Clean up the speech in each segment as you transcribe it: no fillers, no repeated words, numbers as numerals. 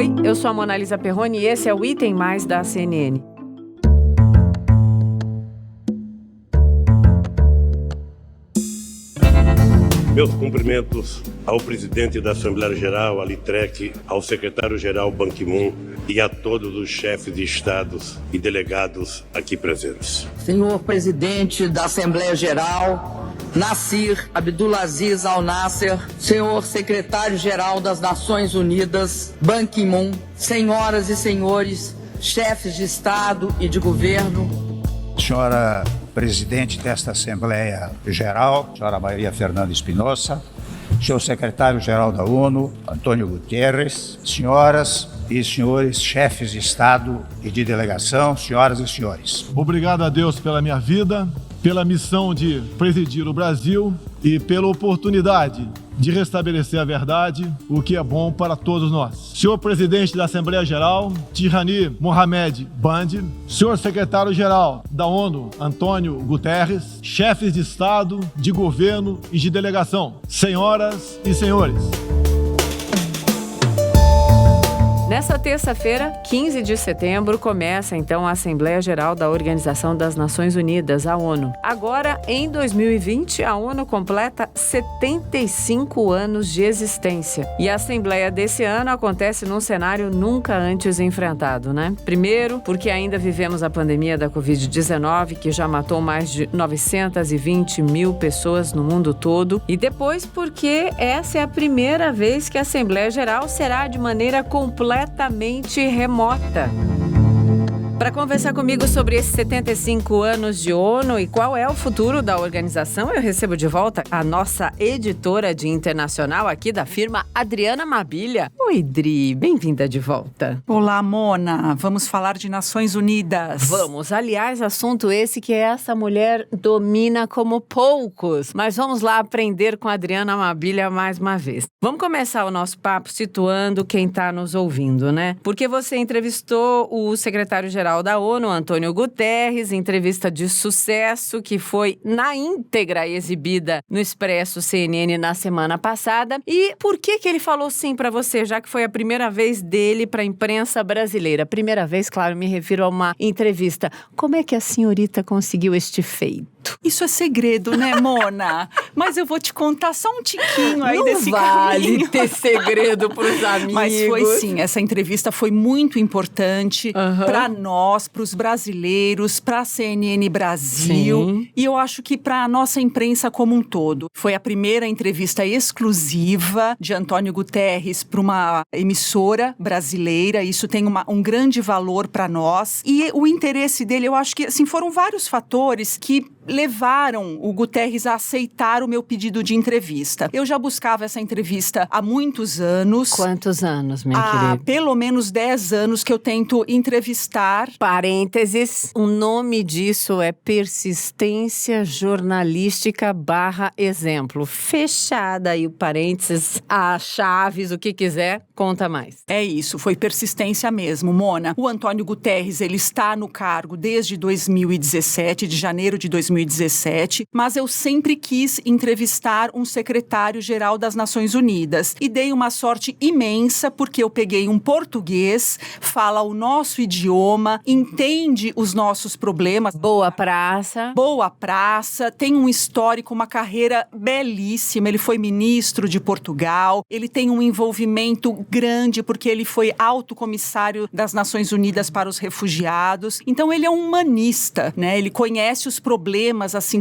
Oi, eu sou a Mona Lisa Perroni e esse é o Item Mais da CNN. Meus cumprimentos ao presidente da Assembleia Geral, Ali Trek, ao secretário-geral Ban Ki-moon e a todos os chefes de estados e delegados aqui presentes. Senhor presidente da Assembleia Geral, Nasser Abdulaziz Al-Nasser, senhor secretário-geral das Nações Unidas, Ban Ki-moon, senhoras e senhores, chefes de Estado e de governo. Senhora presidente desta Assembleia Geral, senhora Maria Fernanda Espinosa, senhor secretário-geral da ONU, Antônio Guterres, senhoras e senhores chefes de Estado e de delegação, senhoras e senhores. Obrigado a Deus pela minha vida, pela missão de presidir o Brasil e pela oportunidade de restabelecer a verdade, o que é bom para todos nós. Senhor presidente da Assembleia Geral, Tirani Mohamed Bandi, senhor secretário-geral da ONU, Antônio Guterres, chefes de Estado, de governo e de delegação, senhoras e senhores. Nessa terça-feira, 15 de setembro, começa então a Assembleia Geral da Organização das Nações Unidas, a ONU. Agora, em 2020, a ONU completa 75 anos de existência. E a Assembleia desse ano acontece num cenário nunca antes enfrentado, né? Primeiro, porque ainda vivemos a pandemia da Covid-19, que já matou mais de 920 mil pessoas no mundo todo. E depois, porque essa é a primeira vez que a Assembleia Geral será de maneira completamente remota. Para conversar comigo sobre esses 75 anos de ONU e qual é o futuro da organização, eu recebo de volta a nossa editora de internacional aqui da firma, Adriana Mabilha. Oi, Dri, bem-vinda de volta. Olá, Mona. Vamos falar de Nações Unidas. Vamos. Aliás, assunto esse que essa mulher domina como poucos. Mas vamos lá aprender com a Adriana Mabilha mais uma vez. Vamos começar o nosso papo situando quem está nos ouvindo, né? Porque você entrevistou o secretário-geral da ONU, Antônio Guterres, entrevista de sucesso que foi na íntegra exibida no Expresso CNN na semana passada. E por que ele falou sim para você, já que foi a primeira vez dele para a imprensa brasileira? Primeira vez, claro, me refiro a uma entrevista. Como é que a senhorita conseguiu este feito? Isso é segredo, né, Mona? Mas eu vou te contar só um tiquinho aí desse caminho. Não vale ter segredo pros amigos. Mas foi sim, essa entrevista foi muito importante para nós, para os brasileiros, para a CNN Brasil. Sim. E eu acho que para a nossa imprensa como um todo. Foi a primeira entrevista exclusiva de Antônio Guterres para uma emissora brasileira. Isso tem um grande valor para nós. E o interesse dele, eu acho que assim, foram vários fatores que levaram o Guterres a aceitar o meu pedido de entrevista. Eu já buscava essa entrevista há muitos anos. Quantos anos, minha querida? Há pelo menos 10 anos que eu tento entrevistar. Parênteses, o nome disso é persistência jornalística /exemplo. Fechada aí o parênteses, as chaves, o que quiser, conta mais. É isso, foi persistência mesmo, Mona. O Antônio Guterres, ele está no cargo desde 2017, de janeiro de 2017, mas eu sempre quis entrevistar um secretário-geral das Nações Unidas e dei uma sorte imensa porque eu peguei um português, fala o nosso idioma, entende os nossos problemas. Boa praça, tem um histórico, uma carreira belíssima, ele foi ministro de Portugal, ele tem um envolvimento grande porque ele foi alto comissário das Nações Unidas para os refugiados, então ele é um humanista, né? Ele conhece os problemas assim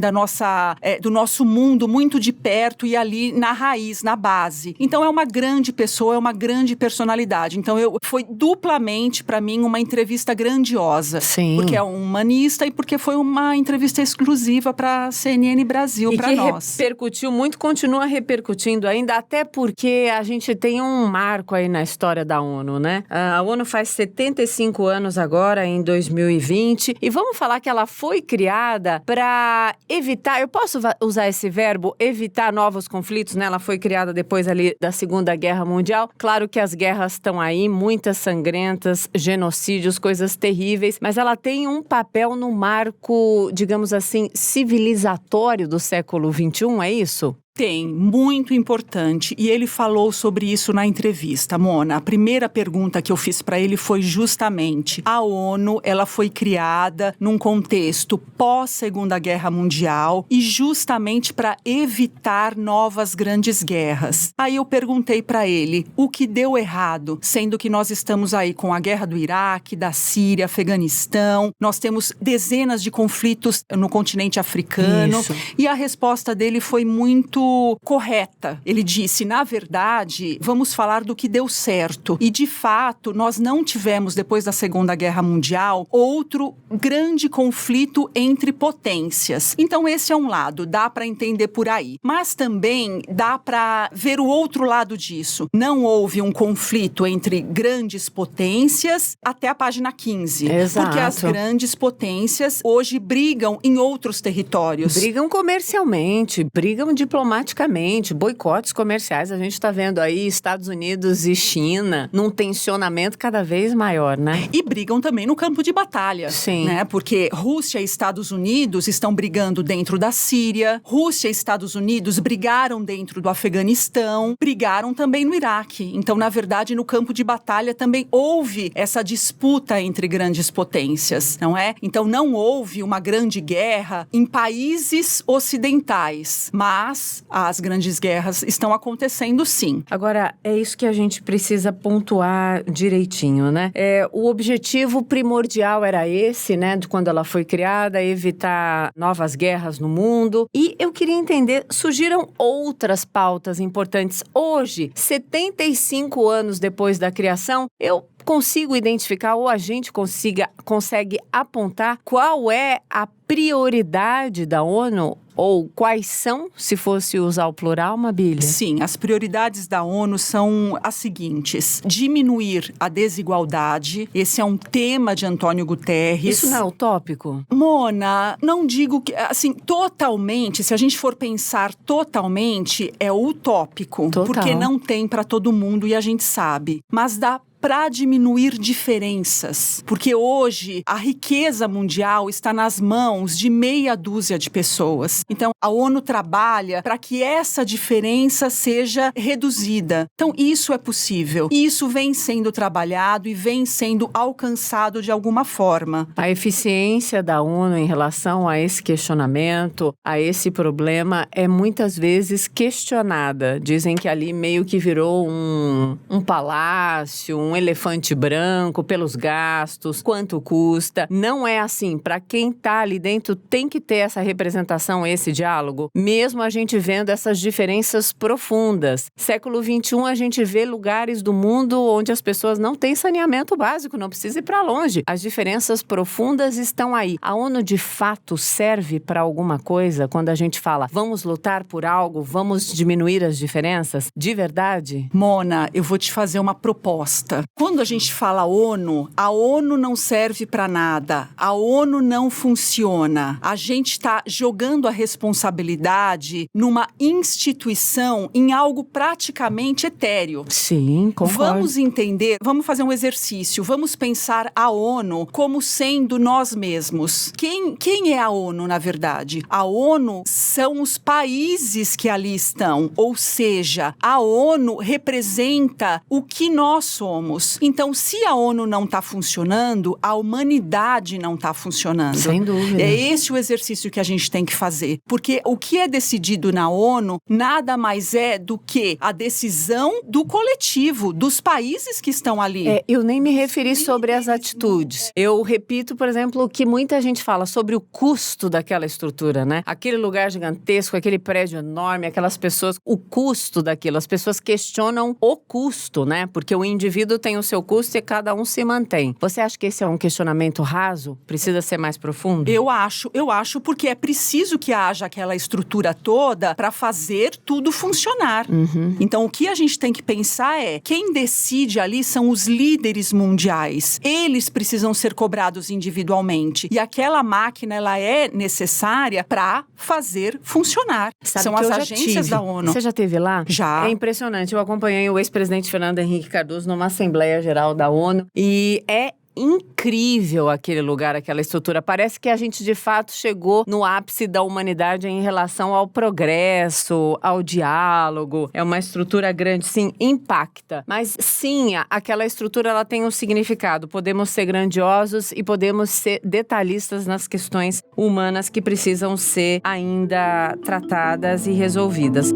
do nosso mundo muito de perto e ali na raiz, na base. Então é uma grande pessoa, é uma grande personalidade. Então foi duplamente para mim uma entrevista grandiosa. Sim. Porque é um humanista e porque foi uma entrevista exclusiva para a CNN Brasil, para nós. E que repercutiu muito, continua repercutindo ainda, até porque a gente tem um marco aí na história da ONU, né? A ONU faz 75 anos agora, em 2020, e vamos falar que ela foi criada para evitar, eu posso usar esse verbo, evitar novos conflitos, né? Ela foi criada depois ali da Segunda Guerra Mundial. Claro que as guerras estão aí, muitas sangrentas, genocídios, coisas terríveis, mas ela tem um papel no marco, digamos assim, civilizatório do século XXI, é isso? Tem, muito importante. E ele falou sobre isso na entrevista, Mona. A primeira pergunta que eu fiz para ele foi justamente: a ONU, ela foi criada num contexto pós-Segunda Guerra Mundial e justamente para evitar novas grandes guerras. Aí eu perguntei para ele o que deu errado, sendo que nós estamos aí com a guerra do Iraque, da Síria, Afeganistão, nós temos dezenas de conflitos no continente africano. Isso. E a resposta dele foi muito correta. Ele disse: na verdade, vamos falar do que deu certo. E, de fato, nós não tivemos, depois da Segunda Guerra Mundial, outro grande conflito entre potências. Então, esse é um lado, dá para entender por aí. Mas também dá para ver o outro lado disso. Não houve um conflito entre grandes potências até a página 15. Exato. Porque as grandes potências hoje brigam em outros territórios. Brigam comercialmente, brigam diplomaticamente, boicotes comerciais. A gente está vendo aí Estados Unidos e China num tensionamento cada vez maior, né? E brigam também no campo de batalha. Sim. Né? Porque Rússia e Estados Unidos estão brigando dentro da Síria, Rússia e Estados Unidos brigaram dentro do Afeganistão, brigaram também no Iraque. Então, na verdade, no campo de batalha também houve essa disputa entre grandes potências, não é? Então, não houve uma grande guerra em países ocidentais, mas as grandes guerras estão acontecendo sim. Agora, é isso que a gente precisa pontuar direitinho, né? O objetivo primordial era esse, né? De quando ela foi criada, evitar novas guerras no mundo. E eu queria entender, surgiram outras pautas importantes. Hoje, 75 anos depois da criação, eu consigo identificar, ou a gente consegue apontar qual é a prioridade da ONU, ou quais são, se fosse usar o plural, Mabília? Sim, as prioridades da ONU são as seguintes: diminuir a desigualdade. Esse é um tema de Antônio Guterres. Isso não é utópico? Mona, não digo que, assim, totalmente, se a gente for pensar totalmente, é utópico. Total. Porque não tem para todo mundo e a gente sabe. Mas dá para diminuir diferenças, porque hoje a riqueza mundial está nas mãos de meia dúzia de pessoas. Então, a ONU trabalha para que essa diferença seja reduzida. Então, isso é possível. E isso vem sendo trabalhado e vem sendo alcançado de alguma forma. A eficiência da ONU em relação a esse questionamento, a esse problema, é muitas vezes questionada. Dizem que ali meio que virou um palácio, um elefante branco pelos gastos, quanto custa. Não é assim. Para quem está ali dentro, tem que ter essa representação, esse diálogo, mesmo a gente vendo essas diferenças profundas. Século XXI, a gente vê lugares do mundo onde as pessoas não têm saneamento básico, não precisa ir para longe. As diferenças profundas estão aí. A ONU, de fato, serve para alguma coisa quando a gente fala, vamos lutar por algo, vamos diminuir as diferenças? De verdade? Mona, eu vou te fazer uma proposta. Quando a gente fala ONU, a ONU não serve para nada. A ONU não funciona. A gente está jogando a responsabilidade numa instituição em algo praticamente etéreo. Sim, concordo. Vamos entender, vamos fazer um exercício. Vamos pensar a ONU como sendo nós mesmos. Quem é a ONU, na verdade? A ONU são os países que ali estão. Ou seja, a ONU representa o que nós somos. Então, se a ONU não está funcionando, a humanidade não está funcionando. Sem dúvida. É esse o exercício que a gente tem que fazer. Porque o que é decidido na ONU nada mais é do que a decisão do coletivo, dos países que estão ali. Eu nem me referi sobre as atitudes. Eu repito, por exemplo, o que muita gente fala sobre o custo daquela estrutura, né? Aquele lugar gigantesco, aquele prédio enorme, aquelas pessoas, o custo daquilo. As pessoas questionam o custo, né? Porque o indivíduo tem o seu custo e cada um se mantém. Você acha que esse é um questionamento raso? Precisa ser mais profundo? Eu acho porque é preciso que haja aquela estrutura toda para fazer tudo funcionar. Uhum. Então, o que a gente tem que pensar é, quem decide ali são os líderes mundiais. Eles precisam ser cobrados individualmente. E aquela máquina, ela é necessária para fazer funcionar. Sabe são que as eu já agências tive. da ONU. Você já esteve lá? Já. É impressionante. Eu acompanhei o ex-presidente Fernando Henrique Cardoso numa Assembleia Geral da ONU e é incrível aquele lugar, aquela estrutura. Parece que a gente, de fato, chegou no ápice da humanidade em relação ao progresso, ao diálogo. É uma estrutura grande, sim, impacta. Mas, sim, aquela estrutura, ela tem um significado. Podemos ser grandiosos e podemos ser detalhistas nas questões humanas que precisam ser ainda tratadas e resolvidas.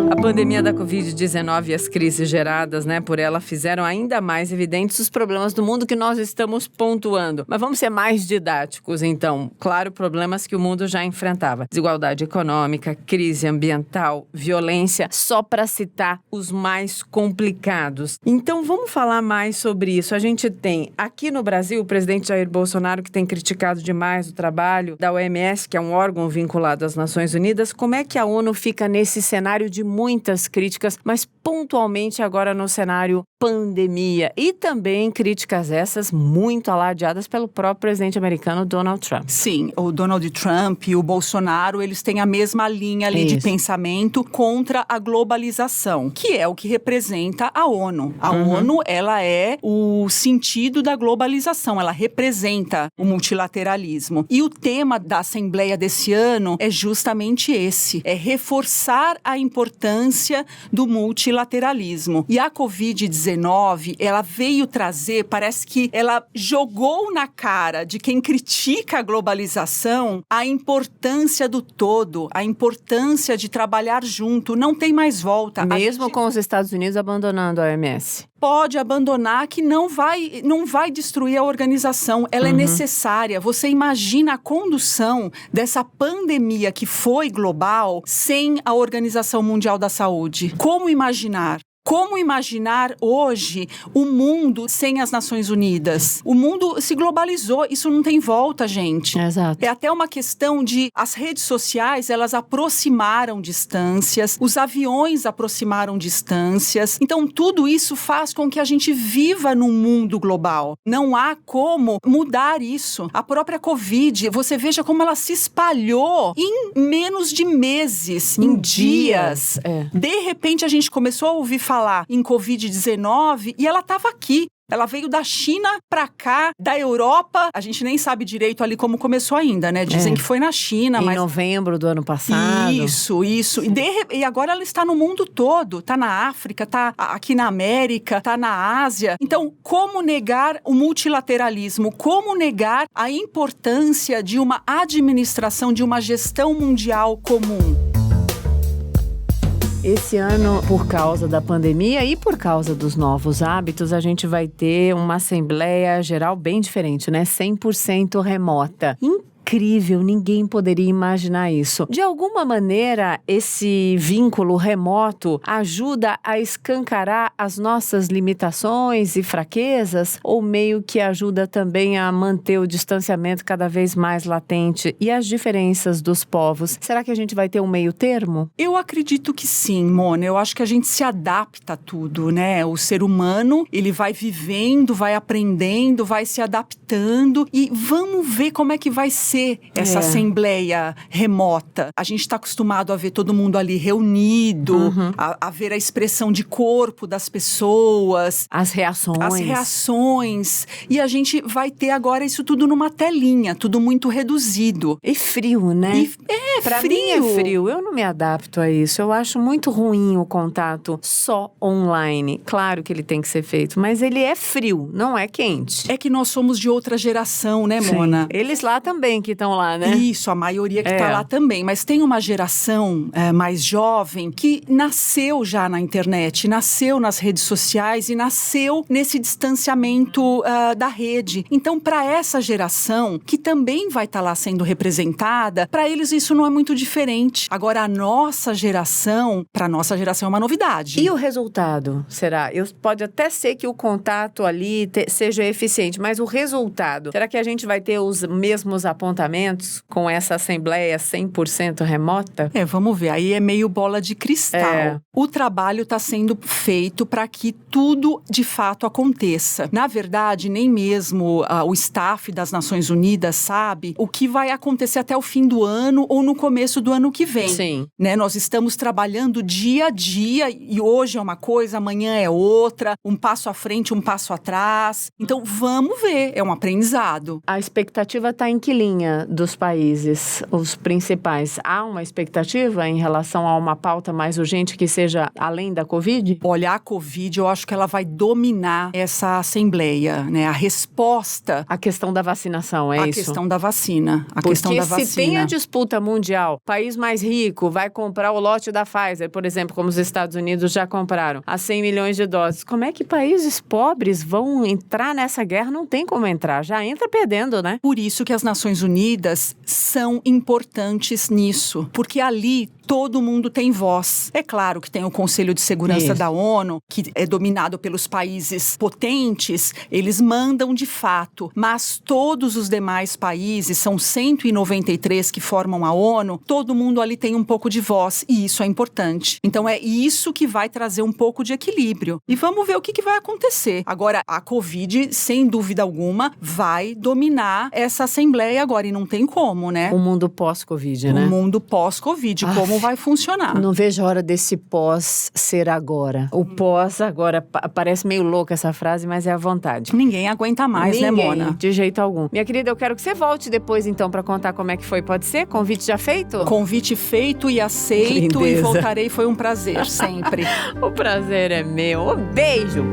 A pandemia da Covid-19 e as crises geradas, por ela fizeram ainda mais evidentes os problemas do mundo que nós estamos pontuando. Mas vamos ser mais didáticos, então. Claro, problemas que o mundo já enfrentava. Desigualdade econômica, crise ambiental, violência, só para citar os mais complicados. Então, vamos falar mais sobre isso. A gente tem aqui no Brasil o presidente Jair Bolsonaro, que tem criticado demais o trabalho da OMS, que é um órgão vinculado às Nações Unidas. Como é que a ONU fica nesse cenário de muitas críticas, mas pontualmente agora no cenário pandemia, e também críticas essas muito alardeadas pelo próprio presidente americano Donald Trump? Sim, o Donald Trump e o Bolsonaro, eles têm a mesma linha ali de pensamento contra a globalização, que é o que representa a ONU. A ONU, ela é o sentido da globalização, ela representa o multilateralismo. E o tema da Assembleia desse ano é justamente esse, é reforçar a importância do multilateralismo. E a Covid-19, ela veio trazer, parece que ela jogou na cara de quem critica a globalização a importância do todo, a importância de trabalhar junto, não tem mais volta. Mesmo com os Estados Unidos abandonando a OMS? Pode abandonar, que não vai destruir a organização, ela é necessária. Você imagina a condução dessa pandemia que foi global sem a Organização Mundial da Saúde? Como imaginar? Como imaginar hoje o mundo sem as Nações Unidas? O mundo se globalizou, isso não tem volta, gente. Exato. É até uma questão de... As redes sociais, elas aproximaram distâncias, os aviões aproximaram distâncias. Então, tudo isso faz com que a gente viva num mundo global. Não há como mudar isso. A própria Covid, você veja como ela se espalhou em menos de meses, em dias. De repente, a gente começou a ouvir falar em Covid-19 e ela estava aqui. Ela veio da China pra cá, da Europa. A gente nem sabe direito ali como começou ainda, né? Dizem que foi na China, mas... Em novembro do ano passado. Isso. E agora ela está no mundo todo. Tá na África, tá aqui na América, tá na Ásia. Então, como negar o multilateralismo? Como negar a importância de uma administração, de uma gestão mundial comum? Esse ano, por causa da pandemia e por causa dos novos hábitos, a gente vai ter uma Assembleia Geral bem diferente, 100% remota. Incrível, ninguém poderia imaginar isso. De alguma maneira, esse vínculo remoto ajuda a escancarar as nossas limitações e fraquezas, ou meio que ajuda também a manter o distanciamento cada vez mais latente e as diferenças dos povos? Será que a gente vai ter um meio termo? Eu acredito que sim, Mona. Eu acho que a gente se adapta a tudo, O ser humano, ele vai vivendo, vai aprendendo, vai se adaptando e vamos ver como é que vai ser essa assembleia remota. A gente está acostumado a ver todo mundo ali reunido, a ver a expressão de corpo das pessoas. As reações. E a gente vai ter agora isso tudo numa telinha, tudo muito reduzido. E frio, né? Pra mim é frio. Eu não me adapto a isso. Eu acho muito ruim o contato só online. Claro que ele tem que ser feito, mas ele é frio, não é quente. É que nós somos de outra geração, né, Mona? Sim. Eles lá também que estão lá, né? Isso, a maioria que está lá também. Mas tem uma geração mais jovem que nasceu já na internet, nasceu nas redes sociais e nasceu nesse distanciamento da rede. Então, para essa geração, que também vai estar lá sendo representada, para eles isso não é muito diferente. Agora, para nossa geração é uma novidade. E o resultado, será? Pode até ser que o contato ali seja eficiente, mas o resultado, será que a gente vai ter os mesmos apontamentos apontamentos com essa Assembleia 100% remota? Vamos ver, aí é meio bola de cristal. O trabalho está sendo feito para que tudo de fato aconteça. Na verdade, nem mesmo o staff das Nações Unidas sabe o que vai acontecer até o fim do ano ou no começo do ano que vem. Sim. Nós estamos trabalhando dia a dia e hoje é uma coisa, amanhã é outra, um passo à frente, um passo atrás. Então, vamos ver, é um aprendizado. A expectativa está em que linha dos países, os principais? Há uma expectativa em relação a uma pauta mais urgente que seja além da Covid? Olha, a Covid, eu acho que ela vai dominar essa Assembleia, né? A resposta... A questão da vacinação, é isso? A questão da vacina. Porque se tem a disputa mundial, país mais rico vai comprar o lote da Pfizer, por exemplo, como os Estados Unidos já compraram, a 100 milhões de doses. Como é que países pobres vão entrar nessa guerra? Não tem como entrar, já entra perdendo, né? Por isso que as Nações Unidas são importantes nisso, porque ali todo mundo tem voz. É claro que tem o Conselho de Segurança da ONU, que é dominado pelos países potentes, eles mandam de fato, mas todos os demais países, são 193 que formam a ONU, todo mundo ali tem um pouco de voz, e isso é importante. Então é isso que vai trazer um pouco de equilíbrio. E vamos ver o que vai acontecer. Agora, a Covid, sem dúvida alguma, vai dominar essa Assembleia agora, e não tem como, né? O mundo pós-Covid, né? O mundo pós-Covid, como vai funcionar. Não vejo a hora desse pós ser agora. O pós agora, parece meio louca essa frase, mas é a vontade. Ninguém aguenta mais, né, Mona? De jeito algum. Minha querida, eu quero que você volte depois, então, para contar como é que foi. Pode ser? Convite já feito? Convite feito e aceito. Lindeza. E voltarei. Foi um prazer, sempre. O prazer é meu. Um beijo!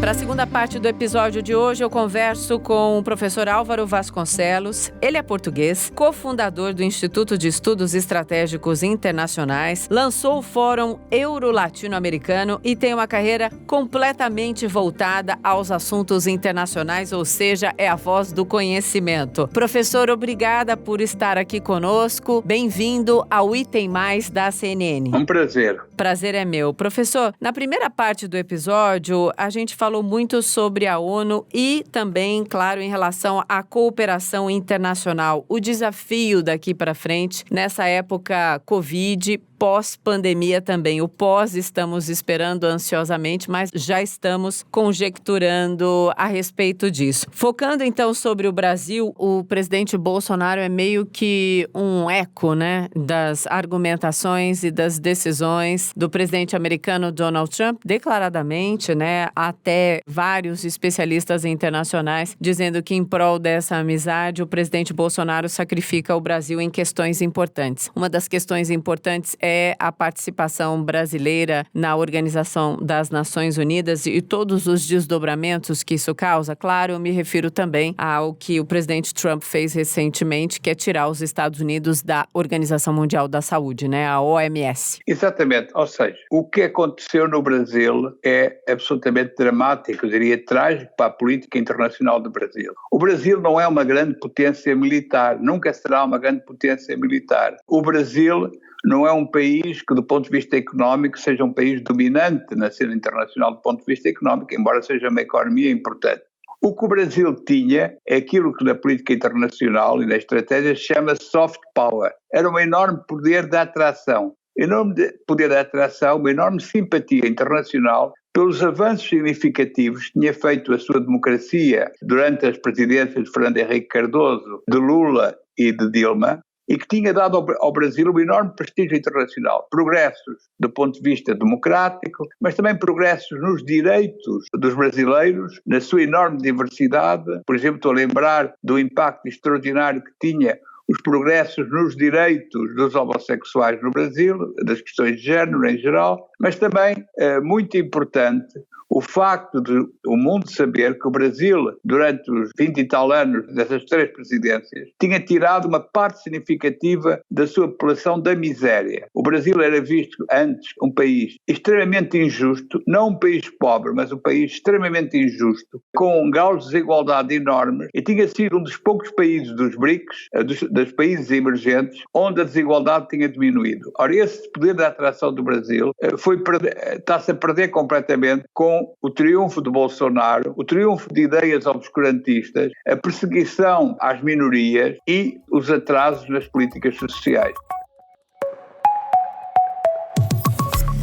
Para a segunda parte do episódio de hoje, eu converso com o professor Álvaro Vasconcelos. Ele é português, cofundador do Instituto de Estudos Estratégicos Internacionais, lançou o Fórum Euro-Latino-Americano e tem uma carreira completamente voltada aos assuntos internacionais, ou seja, é a voz do conhecimento. Professor, obrigada por estar aqui conosco. Bem-vindo ao Item Mais da CNN. Um prazer. Prazer é meu. Professor, na primeira parte do episódio, a gente falou muito sobre a ONU e também, claro, em relação à cooperação internacional. O desafio daqui para frente, nessa época Covid, pós-pandemia também. O pós estamos esperando ansiosamente, mas já estamos conjecturando a respeito disso. Focando então sobre o Brasil, o presidente Bolsonaro é meio que um eco, né, das argumentações e das decisões do presidente americano Donald Trump, declaradamente, né, até vários especialistas internacionais dizendo que em prol dessa amizade o presidente Bolsonaro sacrifica o Brasil em questões importantes. Uma das questões importantes é a participação brasileira na Organização das Nações Unidas e todos os desdobramentos que isso causa. Claro, eu me refiro também ao que o presidente Trump fez recentemente, que é tirar os Estados Unidos da Organização Mundial da Saúde, né, a OMS. Exatamente, ou seja, o que aconteceu no Brasil é absolutamente dramático, eu diria trágico para a política internacional do Brasil. O Brasil não é uma grande potência militar, nunca será uma grande potência militar. O Brasil não é um país que, do ponto de vista económico, seja um país dominante na cena internacional do ponto de vista económico, embora seja uma economia importante. O que o Brasil tinha é aquilo que na política internacional e na estratégia chama soft power. Era um enorme poder de atração. Enorme poder de atração, uma enorme simpatia internacional pelos avanços significativos que tinha feito a sua democracia durante as presidências de Fernando Henrique Cardoso, de Lula e de Dilma, e que tinha dado ao Brasil um enorme prestígio internacional. Progressos do ponto de vista democrático, mas também progressos nos direitos dos brasileiros, na sua enorme diversidade. Por exemplo, estou a lembrar do impacto extraordinário que tinha os progressos nos direitos dos homossexuais no Brasil, das questões de género em geral, mas também, muito importante, o facto de o mundo saber que o Brasil, durante os 20 e tal anos dessas 3 presidências, tinha tirado uma parte significativa da sua população da miséria. O Brasil era visto antes um país extremamente injusto, não um país pobre, mas um país extremamente injusto, com graus de desigualdade enormes, e tinha sido um dos poucos países dos BRICS, dos países emergentes, onde a desigualdade tinha diminuído. Ora, esse poder de atração do Brasil foi está-se a perder completamente com o triunfo de Bolsonaro, o triunfo de ideias obscurantistas, a perseguição às minorias e os atrasos nas políticas sociais.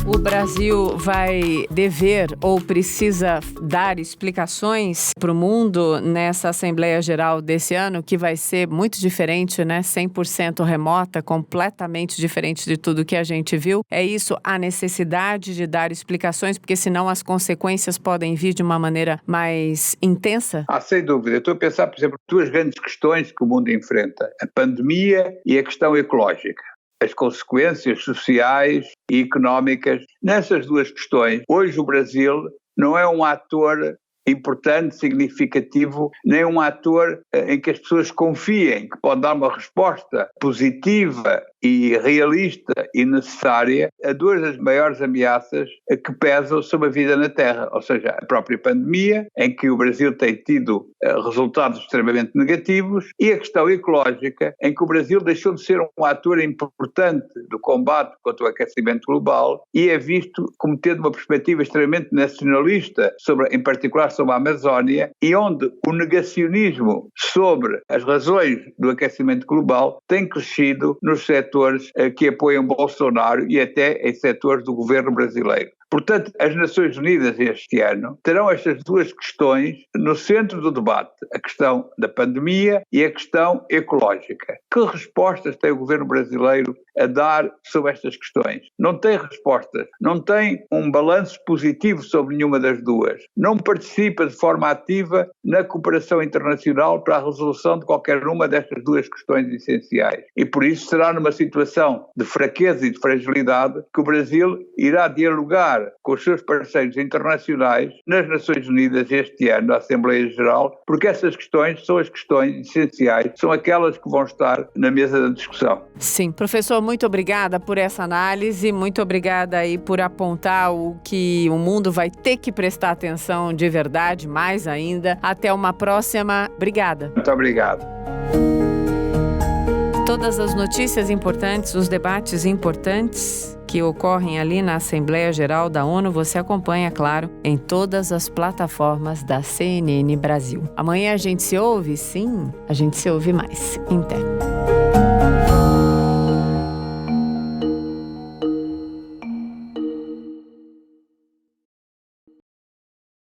O Brasil vai dever ou precisa dar explicações para o mundo nessa Assembleia Geral desse ano, que vai ser muito diferente, né? 100% remota, completamente diferente de tudo que a gente viu. É isso, a necessidade de dar explicações, porque senão as consequências podem vir de uma maneira mais intensa? Sem dúvida. Eu estou a pensar, por exemplo, duas grandes questões que o mundo enfrenta: a pandemia e a questão ecológica. As consequências sociais e económicas. Nessas duas questões, hoje o Brasil não é um ator importante, significativo, nem um ator em que as pessoas confiem, que pode dar uma resposta positiva e realista e necessária a duas das maiores ameaças que pesam sobre a vida na Terra, ou seja, a própria pandemia, em que o Brasil tem tido resultados extremamente negativos, e a questão ecológica, em que o Brasil deixou de ser um ator importante do combate contra o aquecimento global e é visto como tendo uma perspectiva extremamente nacionalista, em particular sobre a Amazónia, e onde o negacionismo sobre as razões do aquecimento global tem crescido nos setores que apoiam Bolsonaro e até em setores do governo brasileiro. Portanto, as Nações Unidas este ano terão estas duas questões no centro do debate, a questão da pandemia e a questão ecológica. Que respostas tem o governo brasileiro a dar sobre estas questões? Não tem respostas, não tem um balanço positivo sobre nenhuma das duas, não participa de forma ativa na cooperação internacional para a resolução de qualquer uma destas duas questões essenciais. E por isso será numa situação de fraqueza e de fragilidade que o Brasil irá dialogar com os seus parceiros internacionais nas Nações Unidas este ano, na Assembleia Geral, porque essas questões são as questões essenciais, são aquelas que vão estar na mesa da discussão. Sim, professor, muito obrigada por essa análise, muito obrigada aí por apontar o que o mundo vai ter que prestar atenção de verdade, mais ainda. Até uma próxima. Obrigada. Muito obrigado. Todas as notícias importantes, os debates importantes que ocorrem ali na Assembleia Geral da ONU, você acompanha, claro, em todas as plataformas da CNN Brasil. Amanhã a gente se ouve? Sim, a gente se ouve mais. Em Teco.